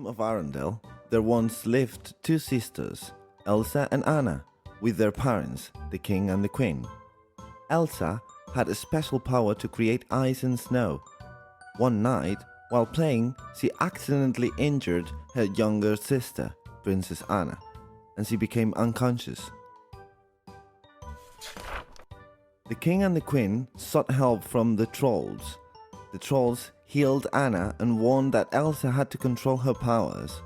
of Arundel, there once lived two sisters, Elsa and Anna, with their parents, the king and the queen. Elsa had a special power to create ice and snow. One night, while playing, she accidentally injured her younger sister, Princess Anna, and she became unconscious. The king and the queen sought help from the trolls. The trolls healed Anna and warned that Elsa had to control her powers.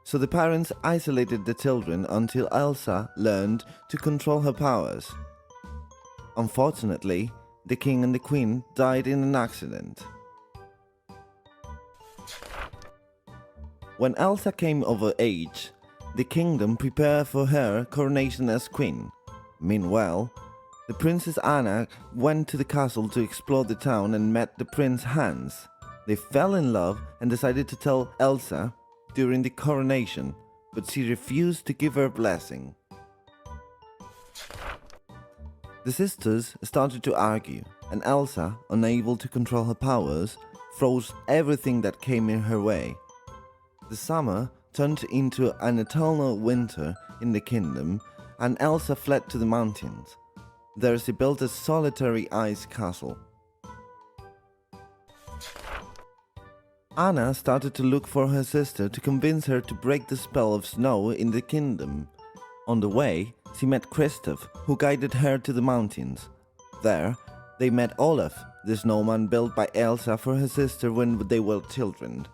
So the parents isolated the children until Elsa learned to control her powers. Unfortunately, the king and the queen died in an accident. When Elsa came of age, the kingdom prepared for her coronation as queen. Meanwhile, the Princess Anna went to the castle to explore the town and met the Prince Hans. They fell in love and decided to tell Elsa during the coronation, but she refused to give her blessing. The sisters started to argue, and Elsa, unable to control her powers, froze everything that came in her way. The summer turned into an eternal winter in the kingdom, and Elsa fled to the mountains. There she built a solitary ice castle. Anna started to look for her sister to convince her to break the spell of snow in the kingdom. On the way, she met Kristoff, who guided her to the mountains. There, they met Olaf, the snowman built by Elsa for her sister when they were children,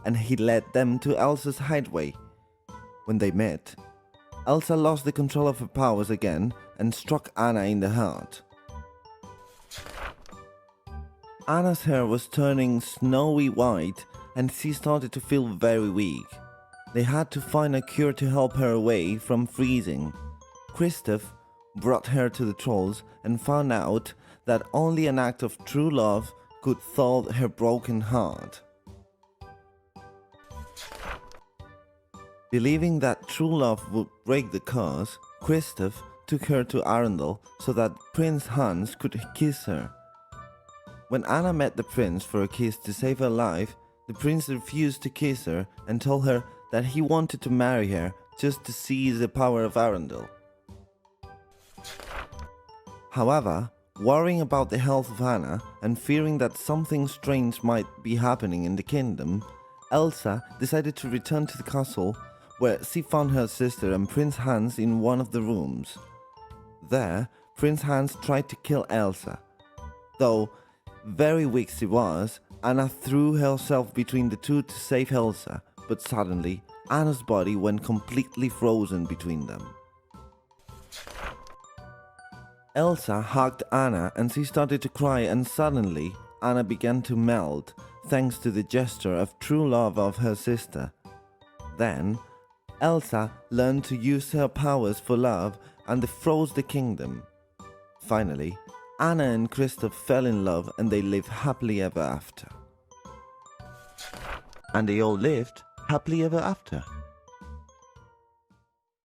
and he led them to Elsa's hideaway. When they met, Elsa lost the control of her powers again and struck Anna in the heart. Anna's hair was turning snowy white and she started to feel very weak. They had to find a cure to help her away from freezing. Kristoff brought her to the trolls and found out that only an act of true love could thaw her broken heart. Believing that true love would break the curse, Kristoff took her to Arundel so that Prince Hans could kiss her. When Anna met the prince for a kiss to save her life, the prince refused to kiss her and told her that he wanted to marry her just to seize the power of Arundel. However, worrying about the health of Anna and fearing that something strange might be happening in the kingdom, Elsa decided to return to the castle, where she found her sister and Prince Hans in one of the rooms. There, Prince Hans tried to kill Elsa. Though very weak she was, Anna threw herself between the two to save Elsa, but suddenly Anna's body went completely frozen between them. Elsa hugged Anna and she started to cry, and suddenly Anna began to melt thanks to the gesture of true love of her sister. Then Elsa learned to use her powers for love and they froze the kingdom. Finally, Anna and Kristoff fell in love and they lived happily ever after. And they all lived happily ever after.